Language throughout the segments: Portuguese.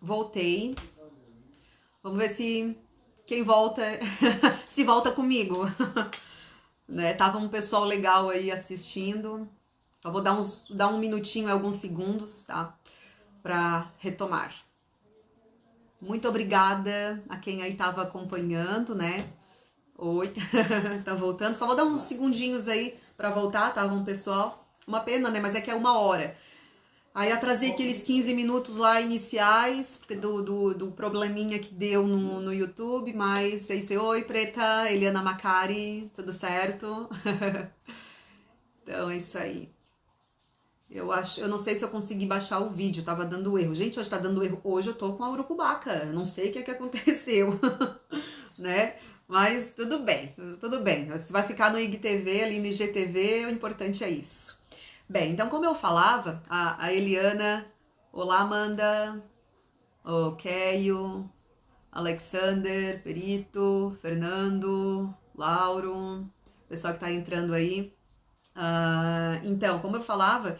Voltei. Vamos ver se quem volta se volta comigo. Né? Tava um pessoal legal aí assistindo. Só vou dar um minutinho, alguns segundos, tá? Para retomar. Muito obrigada a quem aí tava acompanhando, né? Oi, tá voltando. Só vou dar uns segundinhos aí para voltar, tava um pessoal. Uma pena, né? Mas é que é 1 hora. Aí atrasei aqueles 15 minutos lá iniciais, porque do probleminha que deu no YouTube, mas é isso aí. Oi, Preta, Eliana Macari, tudo certo? Então é isso aí. Eu não sei se eu consegui baixar o vídeo, tava dando erro. Gente, hoje tá dando erro. Hoje eu tô com a urucubaca, eu não sei o que aconteceu, né? Mas tudo bem, tudo bem. Você vai ficar no IGTV, ali no IGTV, o importante é isso. Bem, então como eu falava, a Eliana, olá Amanda, o Keio, Alexander, Perito, Fernando, Lauro, pessoal que tá entrando aí. Então, como eu falava,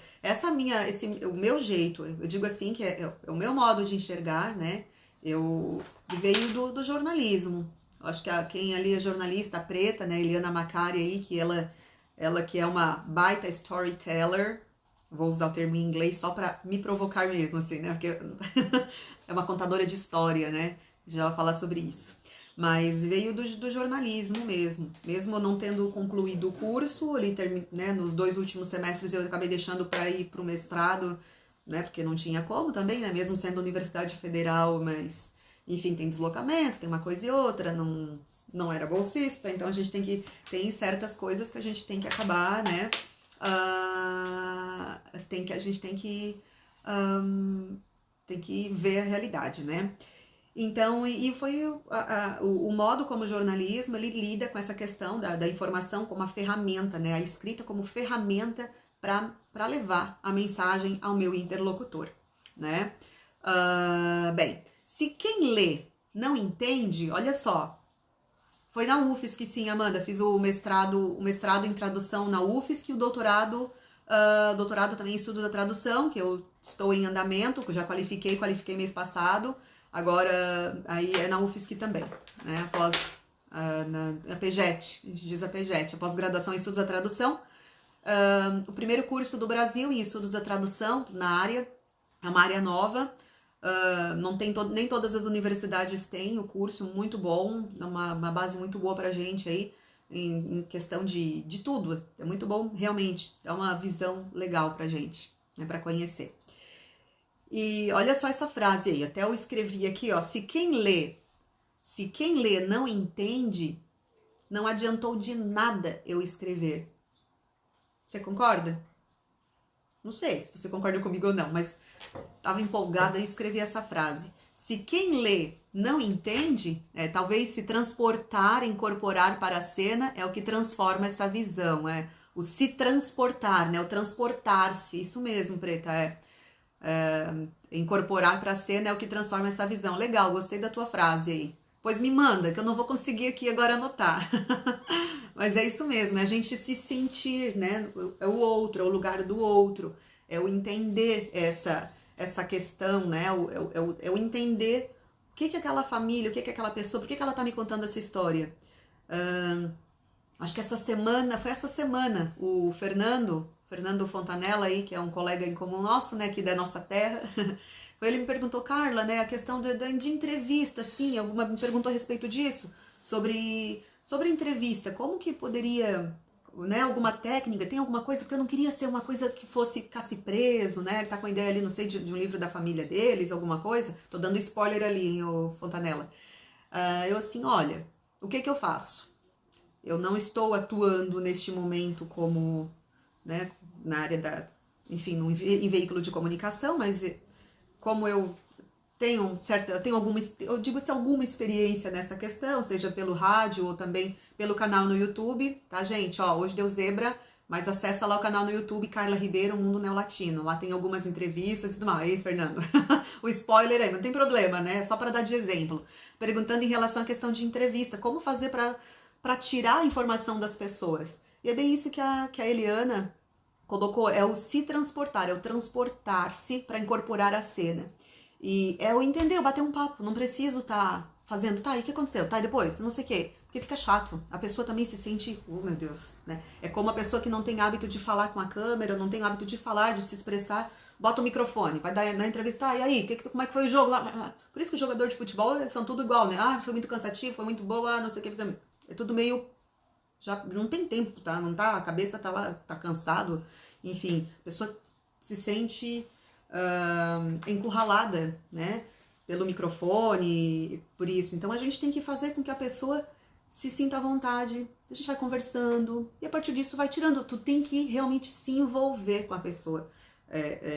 o meu jeito, eu digo assim que é o meu modo de enxergar, né? Eu veio do jornalismo. Eu acho que quem ali é jornalista, a Preta, né? Eliana Macari aí, que ela que é uma baita storyteller, vou usar o termo em inglês só para me provocar mesmo, assim, né? Porque é uma contadora de história, né? Já vai falar sobre isso. Mas veio do jornalismo mesmo. Mesmo não tendo concluído o curso, ali, né, nos 2 últimos semestres eu acabei deixando para ir para o mestrado, né? Porque não tinha como também, né? Mesmo sendo Universidade Federal, mas enfim, tem deslocamento, tem uma coisa e outra, não era bolsista, então tem certas coisas que a gente tem que acabar, né? A gente tem que ver a realidade, né? Então, e foi o modo como o jornalismo ele lida com essa questão da informação como a ferramenta, né? A escrita como ferramenta para levar a mensagem ao meu interlocutor, né? Bem, se quem lê não entende, olha só, foi na UFSC, sim, Amanda, fiz o mestrado em tradução na UFSC e o doutorado também em estudos da tradução, que eu estou em andamento, que eu já qualifiquei mês passado, agora aí é na UFSC também, né, após na PJET, a gente diz a PJET, após graduação em estudos da tradução, o primeiro curso do Brasil em estudos da tradução na área, é uma área nova, não tem nem todas as universidades têm o curso, muito bom, é uma base muito boa pra gente aí, em questão de tudo, é muito bom, realmente, é uma visão legal pra gente, né, pra conhecer. E olha só essa frase aí, até eu escrevi aqui, ó, se quem lê não entende, não adiantou de nada eu escrever. Você concorda? Não sei se você concorda comigo ou não, mas estava empolgada e escrevi essa frase. Se quem lê não entende, talvez se transportar, incorporar para a cena é o que transforma essa visão, o se transportar, né? O transportar-se, isso mesmo, Preta, incorporar para a cena é o que transforma essa visão. Legal, gostei da tua frase aí. Pois me manda, que eu não vou conseguir aqui agora anotar. Mas é isso mesmo, é a gente se sentir, né? É o outro, é o lugar do outro, é o entender essa questão, né? É o entender o que aquela família, o que aquela pessoa, por que ela tá me contando essa história. Acho que foi essa semana, o Fernando Fontanella aí, que é um colega em comum nosso, né, aqui da nossa terra, ele me perguntou, Carla, né, a questão de entrevista, sim, me perguntou a respeito disso, sobre entrevista, como que poderia, né, alguma técnica, tem alguma coisa, porque eu não queria ser uma coisa que ficasse preso, né, ele tá com a ideia ali, não sei, de um livro da família deles, alguma coisa, tô dando spoiler ali, hein, o Fontanella. Eu assim, olha, o que eu faço? Eu não estou atuando neste momento como, né, na área enfim, em veículo de comunicação, mas como eu tenho eu digo se alguma experiência nessa questão, seja pelo rádio ou também pelo canal no YouTube, tá, gente? Ó, hoje deu zebra, mas acessa lá o canal no YouTube, Carla Ribeiro, Mundo Neolatino. Lá tem algumas entrevistas e tudo mais. Aí, Fernando, o spoiler aí, não tem problema, né? Só para dar de exemplo. Perguntando em relação à questão de entrevista, como fazer para tirar a informação das pessoas. E é bem isso que a Eliana colocou, é o se transportar, é o transportar-se para incorporar a cena. E é o entender, eu bater um papo, não preciso estar fazendo, tá, e o que aconteceu? Tá, e depois? Não sei o quê. Porque fica chato. A pessoa também se sente, oh meu Deus, né? É como a pessoa que não tem hábito de falar com a câmera, não tem hábito de falar, de se expressar, bota o microfone, vai dar na entrevista, e aí, como é que foi o jogo lá? Por isso que os jogadores de futebol são tudo igual, né? Ah, foi muito cansativo, foi muito boa, não sei o que. É tudo meio, já não tem tempo, tá? Não tá, a cabeça tá lá, tá cansado. Enfim, a pessoa se sente encurralada, né? Pelo microfone, por isso. Então a gente tem que fazer com que a pessoa se sinta à vontade, a gente vai conversando, e a partir disso vai tirando. Tu tem que realmente se envolver com a pessoa,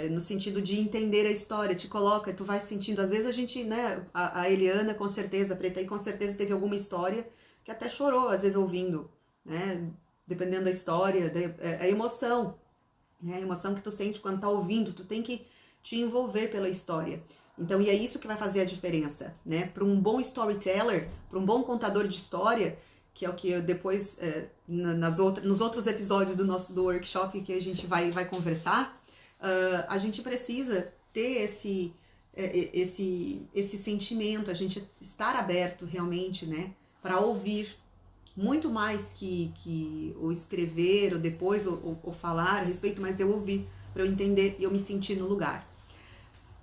no sentido de entender a história, te coloca, tu vai sentindo, às vezes a gente, né, a Eliana com certeza, a Preta aí com certeza teve alguma história que até chorou, às vezes ouvindo, né, dependendo da história, a emoção, né, a emoção que tu sente quando tá ouvindo, tu tem que te envolver pela história. Então, e é isso que vai fazer a diferença, né? Para um bom storyteller, para um bom contador de história, que é o que eu depois, nos outros episódios do workshop que a gente vai conversar, a gente precisa ter esse sentimento, a gente estar aberto realmente, né? Para ouvir muito mais que o escrever, ou depois, ou falar a respeito, mas eu ouvir, para eu entender e eu me sentir no lugar.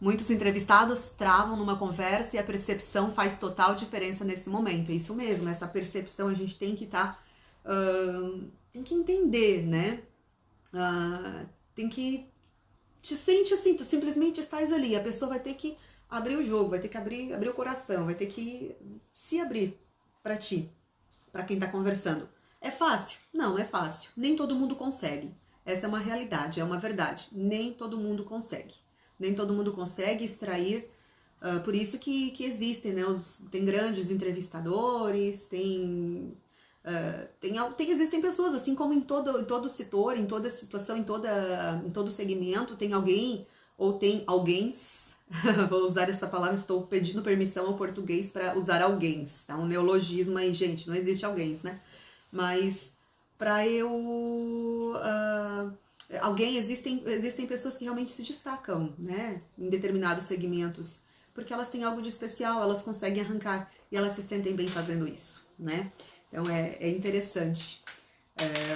Muitos entrevistados travam numa conversa e a percepção faz total diferença nesse momento. É isso mesmo, essa percepção a gente tem que tem que entender, né? Tem que... Te sente assim, tu simplesmente estás ali. A pessoa vai ter que abrir o jogo, vai ter que abrir o coração, vai ter que se abrir para ti, para quem tá conversando. É fácil? Não, não é fácil. Nem todo mundo consegue. Essa é uma realidade, é uma verdade. Nem todo mundo consegue. Nem todo mundo consegue extrair, por isso que existem, né? Tem grandes entrevistadores, existem pessoas, assim como em todo setor, em toda situação, em todo segmento, tem alguém, ou tem alguéms, vou usar essa palavra, estou pedindo permissão ao português para usar alguéms, tá? Um neologismo aí, gente, não existe alguéms, né? Mas para existem pessoas que realmente se destacam, né, em determinados segmentos, porque elas têm algo de especial, elas conseguem arrancar e elas se sentem bem fazendo isso, né? Então é interessante.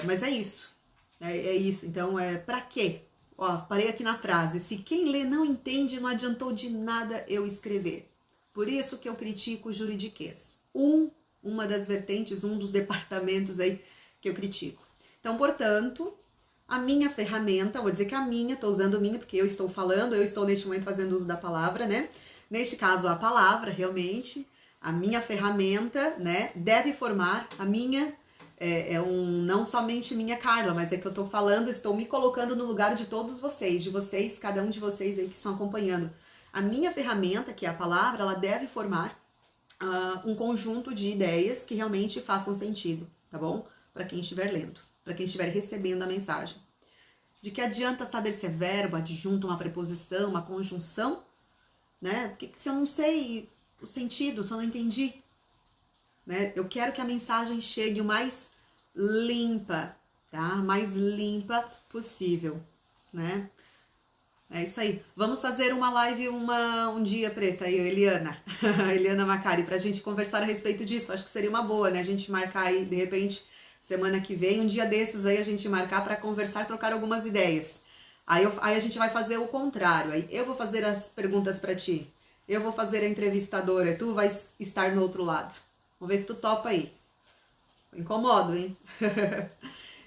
Mas é isso. É isso. Então, pra quê? Ó, parei aqui na frase. Se quem lê não entende, não adiantou de nada eu escrever. Por isso que eu critico o juridiquês. Uma das vertentes, um dos departamentos aí que eu critico. Então, portanto, a minha ferramenta, vou dizer que a minha, estou usando a minha porque eu estou falando, eu estou neste momento fazendo uso da palavra, né? Neste caso, a palavra, realmente, a minha ferramenta, né, deve formar a minha, não somente minha Carla, mas é que eu estou falando, estou me colocando no lugar de todos vocês, cada um de vocês aí que estão acompanhando. A minha ferramenta, que é a palavra, ela deve formar um conjunto de ideias que realmente façam sentido, tá bom? Para quem estiver lendo, para quem estiver recebendo a mensagem. De que adianta saber se é verbo, adjunto, uma preposição, uma conjunção, né? Porque se eu não sei o sentido, se eu não entendi, né? Eu quero que a mensagem chegue o mais limpa, tá? Mais limpa possível, né? É isso aí. Vamos fazer uma live um dia, Preta, e Eliana, Eliana Macari, pra gente conversar a respeito disso. Acho que seria uma boa, né? A gente marcar aí, de repente, semana que vem, um dia desses aí, a gente marcar pra conversar, trocar algumas ideias. Aí a gente vai fazer o contrário. Aí eu vou fazer as perguntas pra ti. Eu vou fazer a entrevistadora, tu vai estar no outro lado. Vamos ver se tu topa aí. Incomodo, hein?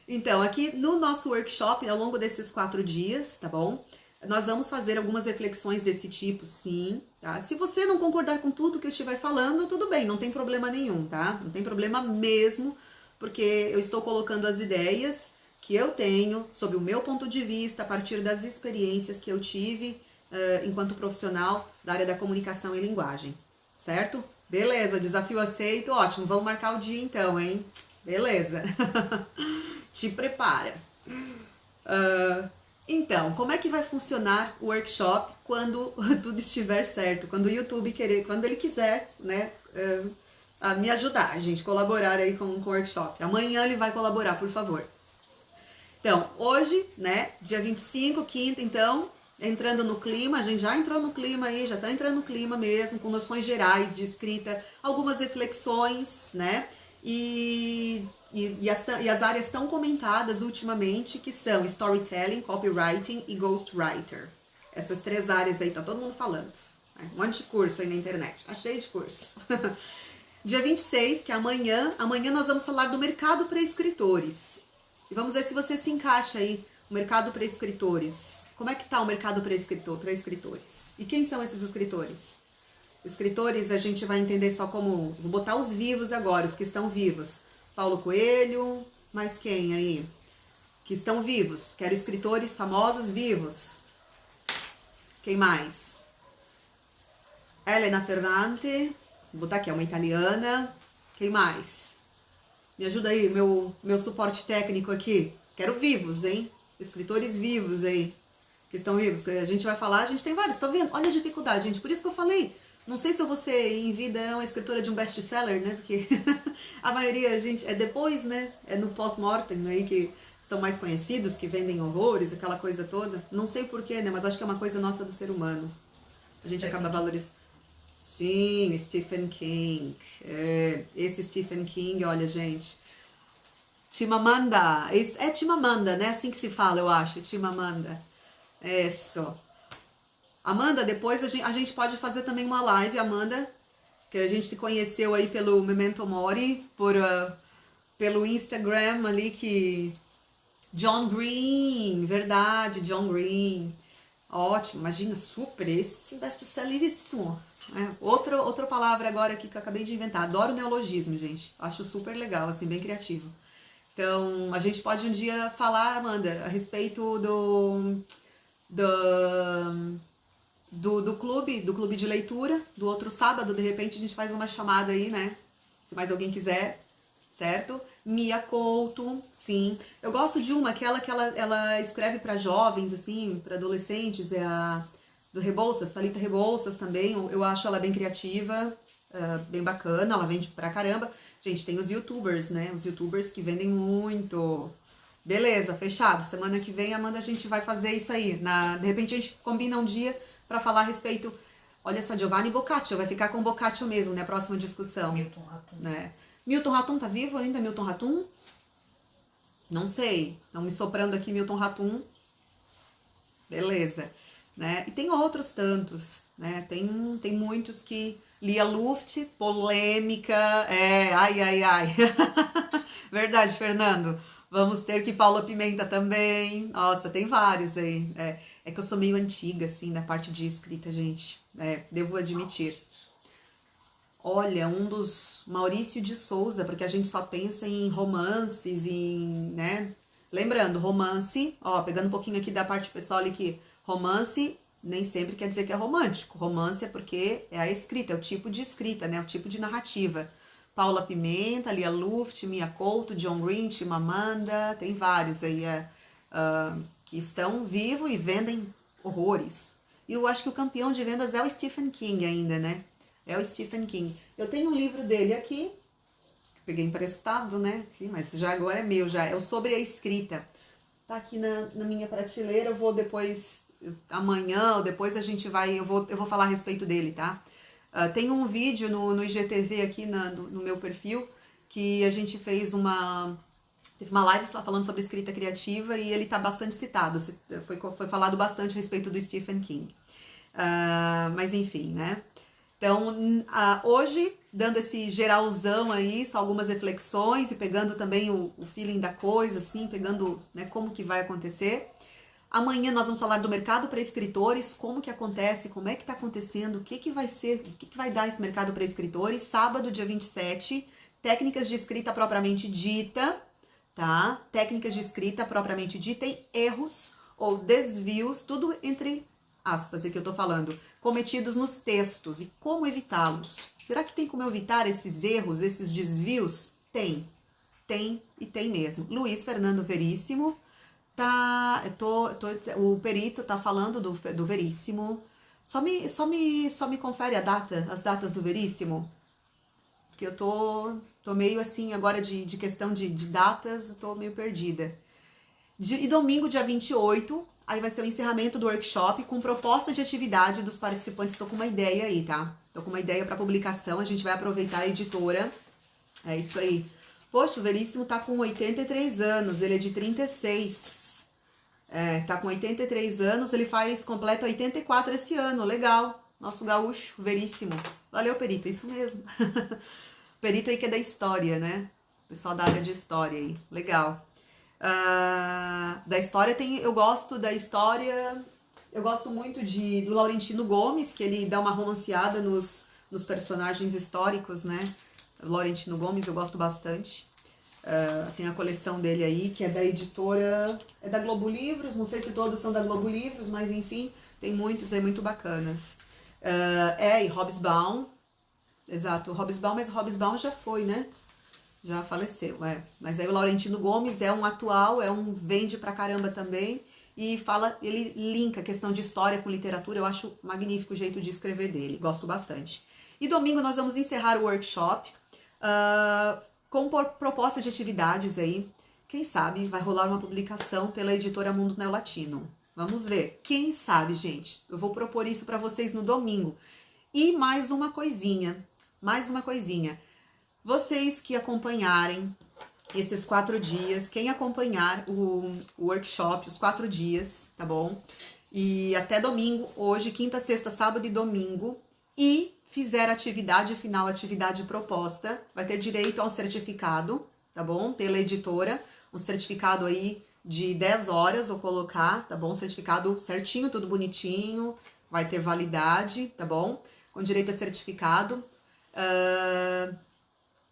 Então, aqui no nosso workshop, ao longo desses 4 dias, tá bom? Nós vamos fazer algumas reflexões desse tipo, sim, tá? Se você não concordar com tudo que eu estiver falando, tudo bem, não tem problema nenhum, tá? Não tem problema mesmo, porque eu estou colocando as ideias que eu tenho sobre o meu ponto de vista, a partir das experiências que eu tive enquanto profissional da área da comunicação e linguagem, certo? Beleza, desafio aceito, ótimo, vamos marcar o dia então, hein? Beleza, te prepara. Então, como é que vai funcionar o workshop quando tudo estiver certo? Quando o YouTube quando ele quiser, né, me ajudar, a gente colaborar aí com o workshop. Amanhã ele vai colaborar, por favor. Então, hoje, né, dia 25, quinta, então, entrando no clima, a gente já entrou no clima aí, já tá entrando no clima mesmo, com noções gerais de escrita, algumas reflexões, né? E as áreas tão comentadas ultimamente, que são storytelling, copywriting e ghostwriter. Essas 3 áreas aí, tá todo mundo falando. Né? Um monte de curso aí na internet, tá cheio de curso. Dia 26, que é amanhã nós vamos falar do mercado para escritores. E vamos ver se você se encaixa aí, o mercado para escritores. Como é que tá o mercado para escritores? E quem são esses escritores? Escritores a gente vai entender só como... Vou botar os vivos agora, os que estão vivos. Paulo Coelho, mais quem aí? Que estão vivos. Quero escritores famosos vivos. Quem mais? Elena Ferrante. Vou botar aqui, é uma italiana. Quem mais? Me ajuda aí, meu suporte técnico aqui. Quero vivos, hein? Escritores vivos aí. Que estão vivos. Que a gente vai falar, a gente tem vários, tá vendo? Olha a dificuldade, gente. Por isso que eu falei. Não sei se você em vida é uma escritora de um best-seller, né? Porque a maioria, gente, é depois, né? É no post-mortem, aí que são mais conhecidos, que vendem horrores, aquela coisa toda. Não sei porquê, né? Mas acho que é uma coisa nossa do ser humano. A gente acaba valorizando. Sim, Stephen King. Esse Stephen King, olha, gente. Chimamanda. É Chimamanda, né? Assim que se fala, eu acho. Chimamanda. Isso. Amanda, depois a gente pode fazer também uma live, Amanda, que a gente se conheceu aí pelo Memento Mori, pelo Instagram ali que... John Green, verdade, John Green. Ótimo, imagina, super, esse best-selleríssimo. Outra palavra agora aqui que eu acabei de inventar. Adoro neologismo, gente. Acho super legal, assim, bem criativo. Então, a gente pode um dia falar, Amanda, a respeito do clube de leitura, do outro sábado, de repente a gente faz uma chamada aí, né? Se mais alguém quiser, certo? Mia Couto, sim. Eu gosto de uma, aquela que ela escreve para jovens, assim, para adolescentes, é a do Rebouças, Thalita Rebouças também. Eu acho ela bem criativa, bem bacana, ela vende pra caramba. Gente, tem os youtubers, né? Os youtubers que vendem muito. Beleza, fechado. Semana que vem, Amanda, a gente vai fazer isso aí. De repente a gente combina um dia para falar a respeito. Olha só, Giovanni Boccaccio, vai ficar com Boccaccio mesmo, né? A próxima discussão. Milton Ratum. Né? Milton Ratum tá vivo ainda, Milton Ratum? Não sei. Estão me soprando aqui Milton Ratum. Beleza. Né? E tem outros tantos, né? Tem muitos que... Lia Luft, polêmica, ai, ai, ai. Verdade, Fernando. Vamos ter que Paula Pimenta também. Nossa, tem vários aí. É que eu sou meio antiga, assim, na parte de escrita, gente. Devo admitir. Olha, um dos Maurício de Souza, porque a gente só pensa em romances, né? Lembrando, romance, ó, pegando um pouquinho aqui da parte pessoal ali que romance nem sempre quer dizer que é romântico. Romance é porque é a escrita, é o tipo de escrita, né? O tipo de narrativa. Paula Pimenta, Lia Luft, Mia Couto, John Green, Chimamanda, tem vários aí que estão vivos e vendem horrores. E eu acho que o campeão de vendas é o Stephen King ainda, né? É o Stephen King. Eu tenho um livro dele aqui, que peguei emprestado, né? Sim, mas já agora é meu, já. É o Sobre a Escrita. Tá aqui na minha prateleira, eu vou depois, amanhã ou depois a gente vai, eu vou falar a respeito dele, tá? Tem um vídeo no IGTV aqui no meu perfil, que a gente teve uma live falando sobre escrita criativa e ele tá bastante citado, foi falado bastante a respeito do Stephen King. Mas enfim, né? Então, hoje, dando esse geralzão aí, só algumas reflexões e pegando também o feeling da coisa, assim, pegando, né, como que vai acontecer. Amanhã nós vamos falar do mercado para escritores, como que acontece, como é que está acontecendo, o que que vai ser, o que que vai dar esse mercado para escritores. Sábado, dia 27, técnicas de escrita propriamente dita, tá? Técnicas de escrita propriamente dita e erros ou desvios, tudo entre aspas, é que eu tô falando, cometidos nos textos e como evitá-los. Será que tem como eu evitar esses erros, esses desvios? Tem e tem mesmo. Luiz Fernando Veríssimo, tá, o perito tá falando do Veríssimo. Só me confere as datas do Veríssimo, porque eu tô meio assim agora de questão de datas, tô meio perdida. E domingo, dia 28, aí vai ser o encerramento do workshop com proposta de atividade dos participantes. Tô com uma ideia aí, tá? Tô com uma ideia para publicação, a gente vai aproveitar a editora. É isso aí. Poxa, o Veríssimo tá com 83 anos, ele é de 36. Tá com 83 anos, ele completa 84 esse ano, legal. Nosso gaúcho, Veríssimo. Valeu, Perito, isso mesmo. Perito aí que é da história, né? Pessoal da área de história aí, legal. Da história eu gosto da história, eu gosto muito do Laurentino Gomes, que ele dá uma romanceada nos personagens históricos, né? O Laurentino Gomes eu gosto bastante. Tem a coleção dele aí, que é da editora, é da Globo Livros, não sei se todos são da Globo Livros, mas enfim, tem muitos aí muito bacanas. E Hobsbawm, exato, o Hobsbawm, mas o Hobsbawm já foi, né? Já faleceu, Mas aí o Laurentino Gomes é um atual, vende pra caramba também, e ele linka a questão de história com literatura, eu acho magnífico o jeito de escrever dele, gosto bastante. E domingo nós vamos encerrar o workshop, com proposta de atividades aí. Quem sabe vai rolar uma publicação pela editora Mundo Neolatino. Vamos ver. Quem sabe, gente? Eu vou propor isso para vocês no domingo. E mais uma coisinha. Vocês que acompanharem esses 4 dias, quem acompanhar o workshop, os 4 dias, tá bom? E até domingo, hoje, quinta, sexta, sábado e domingo, e fizer atividade final, atividade proposta, vai ter direito a um certificado, tá bom? Pela editora, um certificado aí de 10 horas, vou colocar, tá bom? Certificado certinho, tudo bonitinho, vai ter validade, tá bom? Com direito a certificado.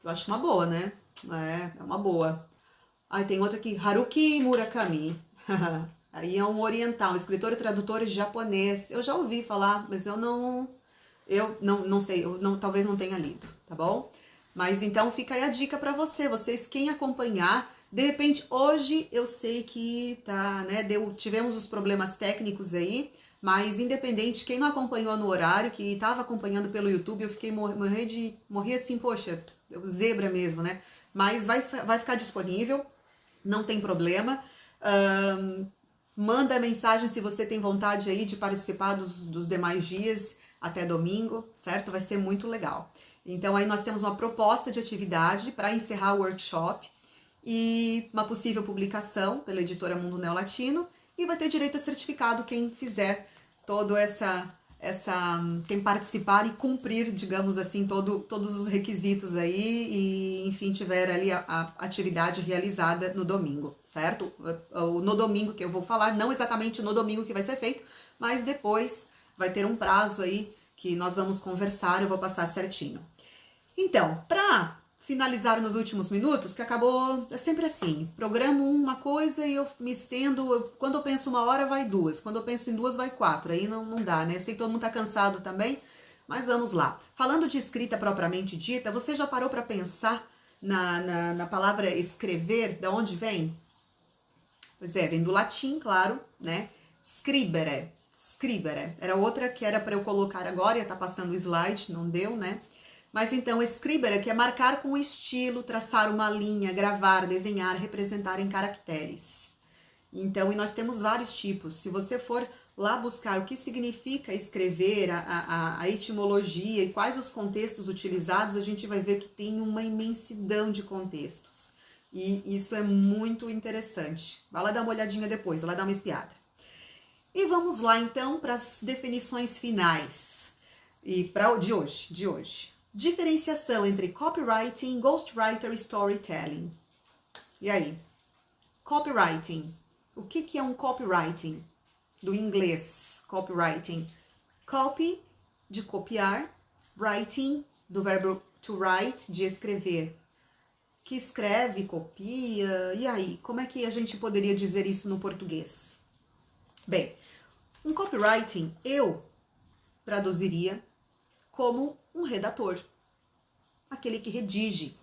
Eu acho uma boa, né? É uma boa. Aí tem outra aqui, Haruki Murakami. Aí é um oriental, escritor e tradutor japonês. Eu já ouvi falar, mas eu não sei, talvez não tenha lido, tá bom? Mas então fica aí a dica para vocês quem acompanhar, de repente hoje eu sei que tá, né, tivemos os problemas técnicos aí, mas independente, quem não acompanhou no horário, que estava acompanhando pelo YouTube, eu fiquei morri assim, poxa, zebra mesmo, né? Mas vai ficar disponível, não tem problema. Manda mensagem se você tem vontade aí de participar dos demais dias até domingo, certo? Vai ser muito legal. Então aí nós temos uma proposta de atividade para encerrar o workshop e uma possível publicação pela editora Mundo Neolatino, e vai ter direito a certificado quem fizer todo quem participar e cumprir, digamos assim, todos os requisitos aí e, enfim, tiver ali a atividade realizada no domingo, certo? No domingo que eu vou falar, não exatamente no domingo que vai ser feito, mas depois vai ter um prazo aí que nós vamos conversar, eu vou passar certinho. Então, para finalizar nos últimos minutos, que acabou, é sempre assim, programo uma coisa e eu me estendo, quando eu penso 1 hora vai 2, quando eu penso em 2 vai 4, aí não dá, né? Eu sei que todo mundo tá cansado também, mas vamos lá. Falando de escrita propriamente dita, você já parou para pensar na palavra escrever, de onde vem? Pois vem do latim, claro, né? Scribere, era outra que era para eu colocar agora, ia estar passando o slide, não deu, né? Mas então, escribere, que é marcar com estilo, traçar uma linha, gravar, desenhar, representar em caracteres. Então, e nós temos vários tipos. Se você for lá buscar o que significa escrever, a etimologia e quais os contextos utilizados, a gente vai ver que tem uma imensidão de contextos. E isso é muito interessante. Vai lá dar uma olhadinha depois, vai lá dar uma espiada. E vamos lá, então, para as definições finais de hoje. Diferenciação entre copywriting, ghostwriter e storytelling. E aí? Copywriting. O que é um copywriting? Do inglês, copywriting. Copy, de copiar. Writing, do verbo to write, de escrever. Que escreve, copia. E aí? Como é que a gente poderia dizer isso no português? Bem, um copywriting eu traduziria como um redator, aquele que redige,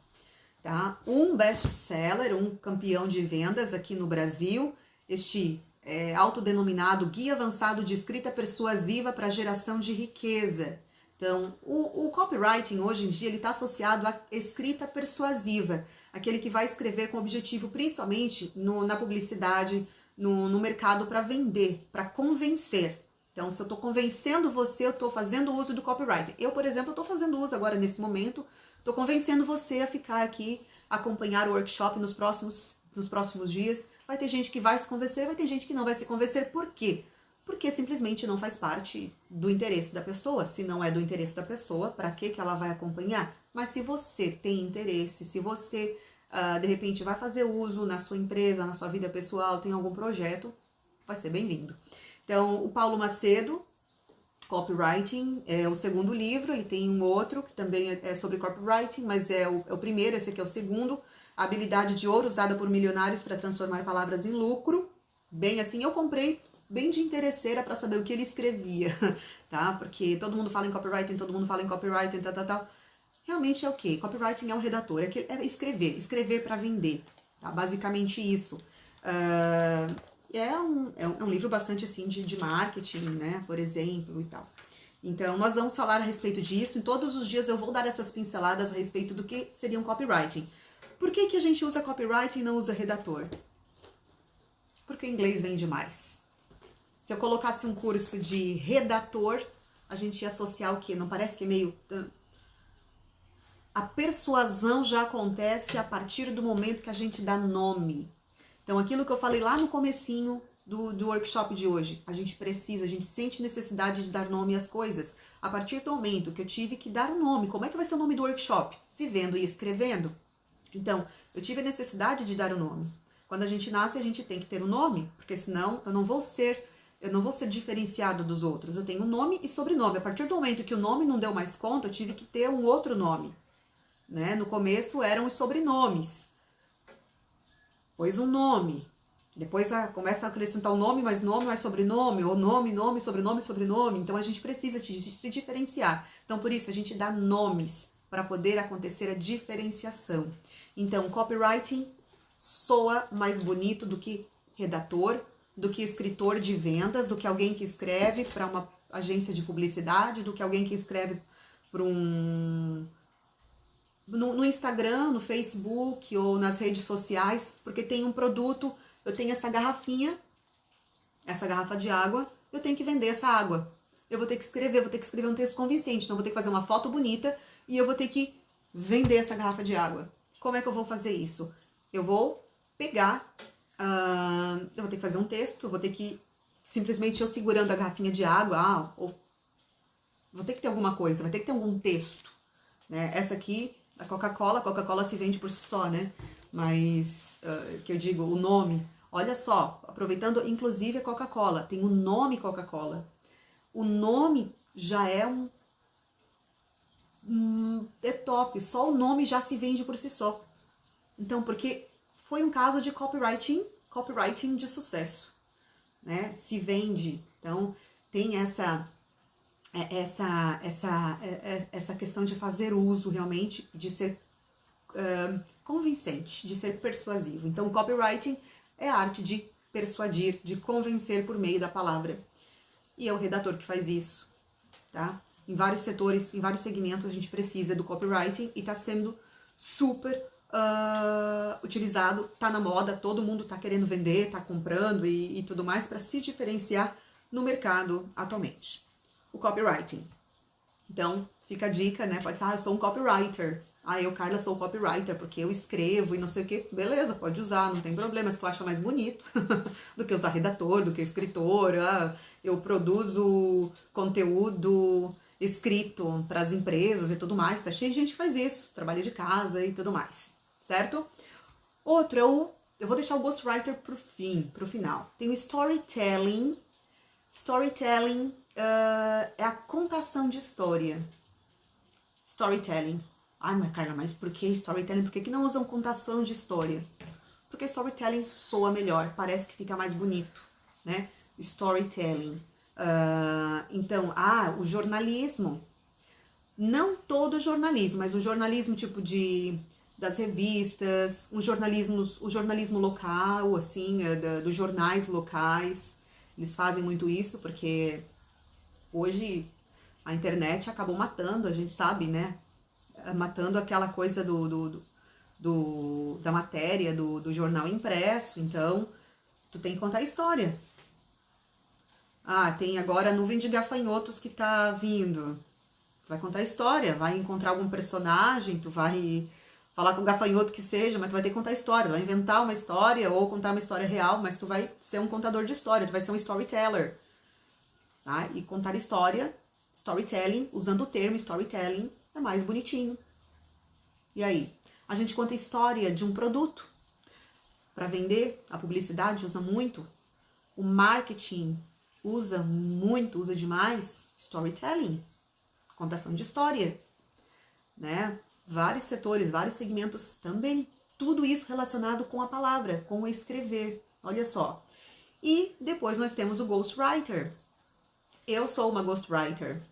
tá? Um best-seller, um campeão de vendas aqui no Brasil, este autodenominado Guia Avançado de Escrita Persuasiva para Geração de Riqueza. Então, o copywriting hoje em dia ele está associado à escrita persuasiva, aquele que vai escrever com objetivo principalmente na publicidade, no mercado para vender, para convencer. Então, se eu estou convencendo você, eu estou fazendo uso do copyright. Eu, por exemplo, estou fazendo uso agora nesse momento, estou convencendo você a ficar aqui, acompanhar o workshop nos próximos dias. Vai ter gente que vai se convencer, vai ter gente que não vai se convencer. Por quê? Porque simplesmente não faz parte do interesse da pessoa. Se não é do interesse da pessoa, para que ela vai acompanhar? Mas se você tem interesse, se você, de repente, vai fazer uso na sua empresa, na sua vida pessoal, tem algum projeto, vai ser bem-vindo. Então, o Paulo Macedo, Copywriting, é o segundo livro. Ele tem um outro que também é sobre copywriting, mas é o primeiro, esse aqui é o segundo. A habilidade de ouro usada por milionários para transformar palavras em lucro. Bem assim, eu comprei bem de interesseira para saber o que ele escrevia, tá? Porque todo mundo fala em copywriting, todo mundo fala em copywriting, tal. Realmente é o quê? Copywriting é um redator, é escrever para vender, tá? Basicamente isso. É um livro bastante assim de marketing, né? Por exemplo, e tal. Então, nós vamos falar a respeito disso. Em todos os dias eu vou dar essas pinceladas a respeito do que seria um copywriting. Por que a gente usa copywriting e não usa redator? Porque o inglês vende mais. Se eu colocasse um curso de redator, a gente ia associar o quê? Não parece que é meio... A persuasão já acontece a partir do momento que a gente dá nome. Então, aquilo que eu falei lá no comecinho do workshop de hoje, a gente sente necessidade de dar nome às coisas. A partir do momento que eu tive que dar um nome, como é que vai ser o nome do workshop? Vivendo e escrevendo. Então, eu tive a necessidade de dar um nome. Quando a gente nasce, a gente tem que ter um nome, porque senão eu não vou ser diferenciado dos outros. Eu tenho um nome e sobrenome. A partir do momento que o nome não deu mais conta, eu tive que ter um outro nome. Né? No começo eram os sobrenomes. Pois um nome. Depois começa a acrescentar o nome mais sobrenome, ou nome, sobrenome. Então a gente precisa se diferenciar. Então por isso a gente dá nomes para poder acontecer a diferenciação. Então copywriting soa mais bonito do que redator, do que escritor de vendas, do que alguém que escreve para uma agência de publicidade, do que alguém que escreve para no Instagram, no Facebook ou nas redes sociais, porque tem um produto, eu tenho essa garrafinha, essa garrafa de água, eu tenho que vender essa água. Eu vou ter que escrever um texto convincente, então eu vou ter que fazer uma foto bonita e eu vou ter que vender essa garrafa de água. Como é que eu vou fazer isso? Eu vou pegar, eu vou ter que fazer um texto, eu vou ter que, simplesmente eu segurando a garrafinha de água, ou vou ter que ter alguma coisa, vai ter que ter algum texto, né? Essa aqui, a Coca-Cola se vende por si só, né? Mas, que eu digo, o nome, olha só, aproveitando inclusive a Coca-Cola, tem o nome Coca-Cola. O nome já é é top, só o nome já se vende por si só. Então, porque foi um caso de copywriting de sucesso, né? Se vende. Então, tem essa questão de fazer uso realmente, de ser convincente, de ser persuasivo. Então, o copywriting é a arte de persuadir, de convencer por meio da palavra. E é o redator que faz isso, tá? Em vários setores, em vários segmentos, a gente precisa do copywriting e tá sendo super utilizado, tá na moda, todo mundo tá querendo vender, tá comprando e tudo mais para se diferenciar no mercado atualmente. O copywriting. Então, fica a dica, né? Pode ser, eu sou um copywriter. Eu, Carla, sou copywriter, porque eu escrevo e não sei o que. Beleza, pode usar, não tem problema, se tu acha mais bonito do que usar redator, do que escritor. Eu produzo conteúdo escrito para as empresas e tudo mais. Tá cheio de gente que faz isso, trabalha de casa e tudo mais, certo? Outro é eu vou deixar o ghostwriter pro final. Tem o storytelling. Storytelling é a contação de história. Storytelling. Mas Carla, mas por que storytelling? Por que não usam contação de história? Porque storytelling soa melhor, parece que fica mais bonito, né? Storytelling. Então, o jornalismo. Não todo jornalismo, mas o jornalismo tipo das revistas, o jornalismo local, assim, dos jornais locais. Eles fazem muito isso porque hoje a internet acabou matando, a gente sabe, né? Matando aquela coisa da matéria, do jornal impresso. Então, Tu tem que contar história. Ah, tem agora a nuvem de gafanhotos que tá vindo. Tu vai contar história, vai encontrar algum personagem, tu vai falar com o gafanhoto que seja, mas tu vai ter que contar história, tu vai inventar uma história ou contar uma história real, mas tu vai ser um contador de história, tu vai ser um storyteller, tá? E contar história, storytelling, usando o termo storytelling, é mais bonitinho. E aí? A gente conta história de um produto para vender, a publicidade usa muito, o marketing usa muito, usa demais storytelling, contação de história, né? Vários setores, vários segmentos também. Tudo isso relacionado com a palavra, com o escrever. Olha só. E depois nós temos o ghostwriter. Eu sou uma ghostwriter.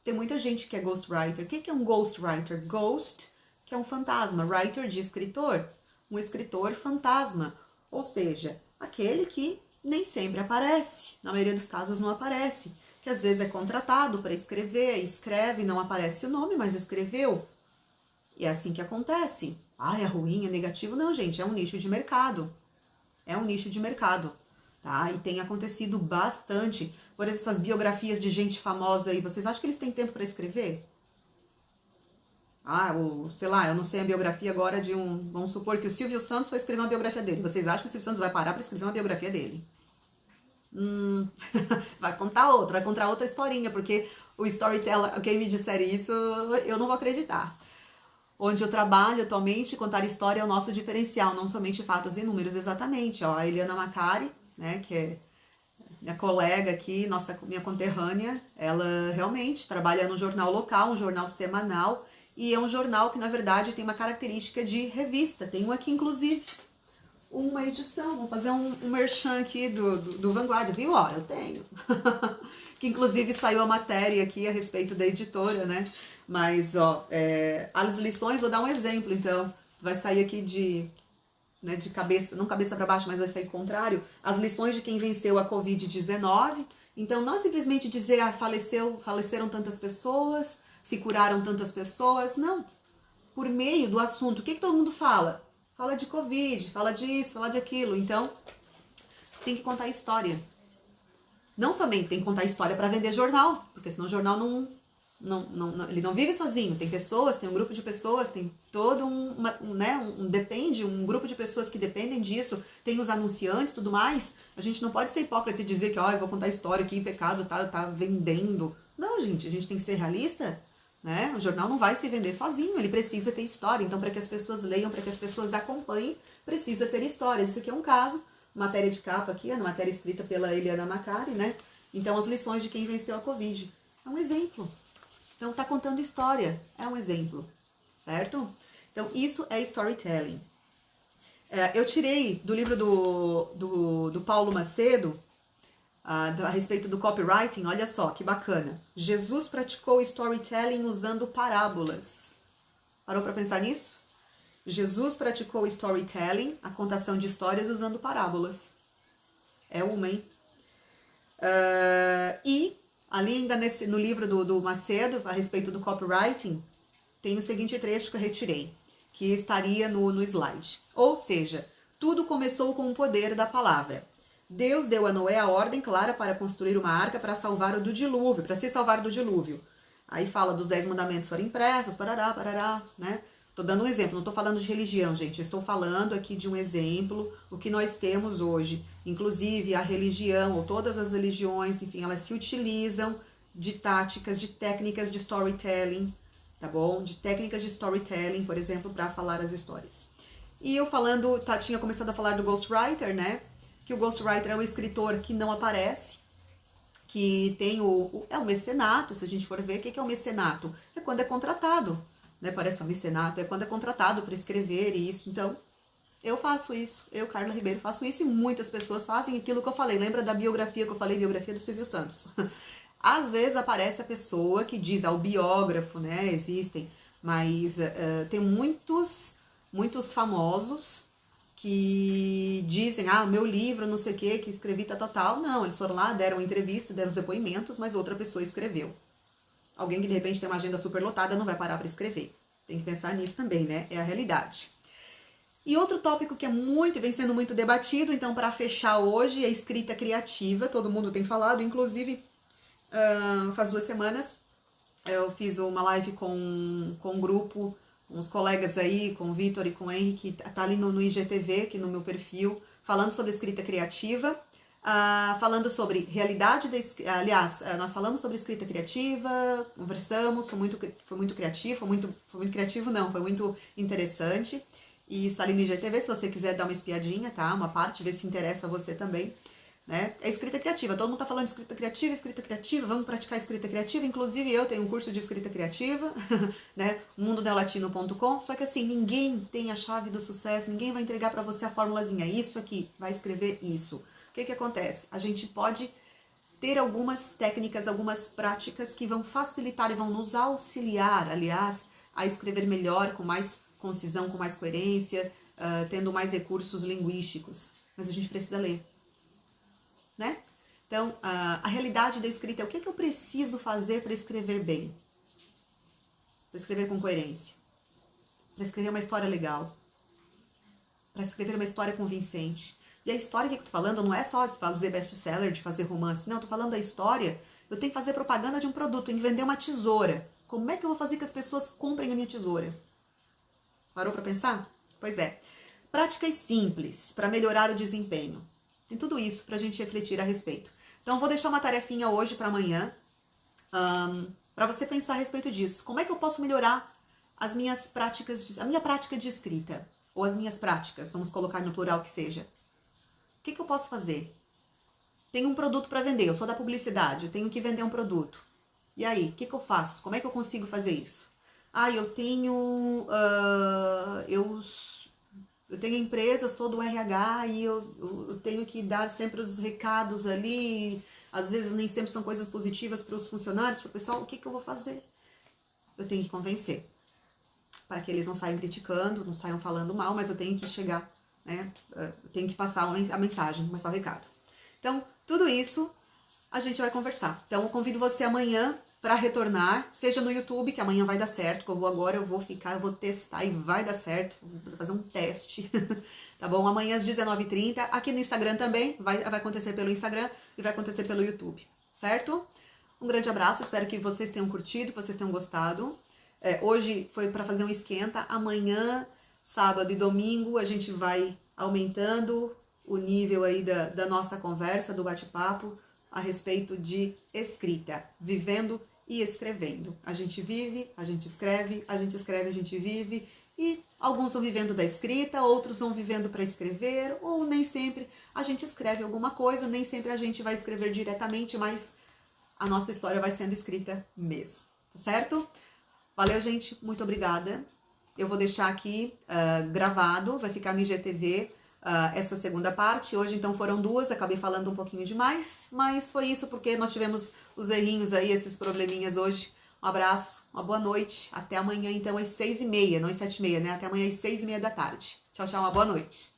Tem muita gente que é ghostwriter. O que é um ghostwriter? Ghost, que é um fantasma. Writer de escritor. Um escritor fantasma. Ou seja, aquele que nem sempre aparece. Na maioria dos casos não aparece. Que às vezes é contratado para escrever, escreve, não aparece o nome, mas escreveu. E é assim que acontece. Ah, é ruim, é negativo. Não, gente, é um nicho de mercado. É um nicho de mercado, tá? E tem acontecido bastante. Por exemplo, essas biografias de gente famosa aí, vocês acham que eles têm tempo para escrever? Ah, sei lá, eu não sei a biografia agora de um... Vamos supor que o Silvio Santos foi escrever uma biografia dele. Vocês acham que o Silvio Santos vai parar para escrever uma biografia dele? Vai contar outra historinha, porque o storyteller, quem me disser isso, eu não vou acreditar. Onde eu trabalho atualmente, contar história é o nosso diferencial, não somente fatos e números, exatamente. Ó, a Eliana Macari, né, que é minha colega aqui, minha conterrânea, ela realmente trabalha no jornal local, um jornal semanal, e é um jornal que, na verdade, tem uma característica de revista. Tem um aqui, inclusive, uma edição. Vou fazer um merchan aqui do Vanguarda, viu? Ó, eu tenho. Que inclusive saiu a matéria aqui a respeito da editora, né? Mas, ó, as lições, vou dar um exemplo, então. Vai sair aqui de cabeça, não cabeça para baixo, mas vai sair contrário. As lições de quem venceu a Covid-19. Então, não simplesmente dizer, faleceram tantas pessoas, se curaram tantas pessoas. Não. Por meio do assunto, o que todo mundo fala? Fala de Covid, fala disso, fala de aquilo. Então, tem que contar história. Não somente tem que contar história para vender jornal, porque senão o jornal ele não vive sozinho. Tem pessoas, tem um grupo de pessoas, tem todo um grupo de pessoas que dependem disso, tem os anunciantes e tudo mais. A gente não pode ser hipócrita e dizer que, eu vou contar história aqui, pecado, tá vendendo. Não, gente, a gente tem que ser realista, né? O jornal não vai se vender sozinho, ele precisa ter história. Então, para que as pessoas leiam, para que as pessoas acompanhem, precisa ter história. Isso aqui é um caso. Matéria de capa aqui, a matéria escrita pela Eliana Macari, né? Então, as lições de quem venceu a Covid. É um exemplo. Então, tá contando história. É um exemplo. Certo? Então, isso é storytelling. Eu tirei do livro do Paulo Macedo, a respeito do copywriting, olha só, que bacana. Jesus praticou storytelling usando parábolas. Parou para pensar nisso? Jesus praticou storytelling, a contação de histórias usando parábolas. É uma, hein? E ali ainda no livro do Macedo, a respeito do copywriting, tem o seguinte trecho que eu retirei, que estaria no slide. Ou seja, tudo começou com o poder da palavra. Deus deu a Noé a ordem clara para construir uma arca para salvar o do dilúvio, para se salvar do dilúvio. Aí fala dos 10 mandamentos foram impressos, parará, né? Tô dando um exemplo, não tô falando de religião, gente. Eu estou falando aqui de um exemplo, o que nós temos hoje. Inclusive, a religião, ou todas as religiões, enfim, elas se utilizam de táticas, de técnicas de storytelling, tá bom? De técnicas de storytelling, por exemplo, para falar as histórias. E eu tinha começado a falar do ghostwriter, né? Que o ghostwriter é um escritor que não aparece, que tem o mecenato, se a gente for ver. O que é o mecenato? É quando é contratado, né? Parece um mecenato, é quando é contratado para escrever isso. Então, eu faço isso, eu, Carla Ribeiro, faço isso e muitas pessoas fazem aquilo que eu falei. Lembra da biografia que eu falei, biografia do Silvio Santos? Às vezes aparece a pessoa que diz, o biógrafo, né? Existem, mas tem muitos famosos que dizem, meu livro, não sei o que escrevi, tal. Não, eles foram lá, deram entrevista, deram os depoimentos, mas outra pessoa escreveu. Alguém que de repente tem uma agenda super lotada não vai parar para escrever. Tem que pensar nisso também, né? É a realidade. E outro tópico que vem sendo muito debatido, então para fechar hoje, é a escrita criativa. Todo mundo tem falado, inclusive faz 2 semanas eu fiz uma live com um grupo, uns colegas aí, com o Vitor e com o Henrique, que tá ali no IGTV, aqui no meu perfil, falando sobre escrita criativa, falando sobre realidade da escrita. Aliás, nós falamos sobre escrita criativa, conversamos, foi muito criativo, foi muito criativo não, foi muito interessante. E está ali no IGTV, se você quiser dar uma espiadinha, tá? Uma parte, ver se interessa a você também. Né? É escrita criativa, todo mundo tá falando de escrita criativa, vamos praticar escrita criativa, inclusive eu tenho um curso de escrita criativa, né, mundoneolatino.com, só que assim, ninguém tem a chave do sucesso, ninguém vai entregar para você a formulazinha, isso aqui, vai escrever isso. O que acontece? A gente pode ter algumas técnicas, algumas práticas que vão facilitar e vão nos auxiliar, aliás, a escrever melhor, com mais concisão, com mais coerência, tendo mais recursos linguísticos, mas a gente precisa ler. Né? Então, a realidade da escrita é o que eu preciso fazer para escrever bem? Para escrever com coerência. Para escrever uma história legal. Para escrever uma história convincente. E a história que eu tô falando não é só de fazer best-seller, de fazer romance. Não, eu tô falando da história. Eu tenho que fazer propaganda de um produto, em vender uma tesoura. Como é que eu vou fazer que as pessoas comprem a minha tesoura? Parou para pensar? Pois é. Práticas simples para melhorar o desempenho. Tem tudo isso para a gente refletir a respeito. Então, vou deixar uma tarefinha hoje para amanhã, para você pensar a respeito disso. Como é que eu posso melhorar as minhas práticas, a minha prática de escrita? Ou as minhas práticas, vamos colocar no plural que seja. O que eu posso fazer? Tenho um produto para vender, eu sou da publicidade, eu tenho que vender um produto. E aí, o que eu faço? Como é que eu consigo fazer isso? Eu tenho... Eu tenho empresa, sou do RH e eu tenho que dar sempre os recados ali. Às vezes nem sempre são coisas positivas para os funcionários, para o pessoal. O que eu vou fazer? Eu tenho que convencer. Para que eles não saiam criticando, não saiam falando mal, mas eu tenho que chegar, né? Eu tenho que passar a mensagem, passar o recado. Então, tudo isso a gente vai conversar. Então, eu convido você amanhã para retornar, seja no YouTube, que amanhã vai dar certo, que eu vou agora, eu vou testar e vai dar certo, vou fazer um teste, tá bom? Amanhã às 19h30, aqui no Instagram também, vai acontecer pelo Instagram e vai acontecer pelo YouTube, certo? Um grande abraço, espero que vocês tenham curtido, que vocês tenham gostado. Hoje foi para fazer um esquenta, amanhã, sábado e domingo, a gente vai aumentando o nível aí da nossa conversa, do bate-papo, a respeito de escrita, vivendo e escrevendo. A gente vive, a gente escreve, a gente escreve, a gente vive, e alguns vão vivendo da escrita, outros vão vivendo para escrever, ou nem sempre a gente escreve alguma coisa, nem sempre a gente vai escrever diretamente, mas a nossa história vai sendo escrita mesmo, tá certo? Valeu, gente, muito obrigada. Eu vou deixar aqui gravado, vai ficar no IGTV, essa segunda parte. Hoje, então, foram 2, acabei falando um pouquinho demais, mas foi isso porque nós tivemos os errinhos aí, esses probleminhas hoje. Um abraço, uma boa noite, até amanhã, então, às 6h30, não às 7h30, né? Até amanhã às 6h30 da tarde. Tchau, tchau, uma boa noite.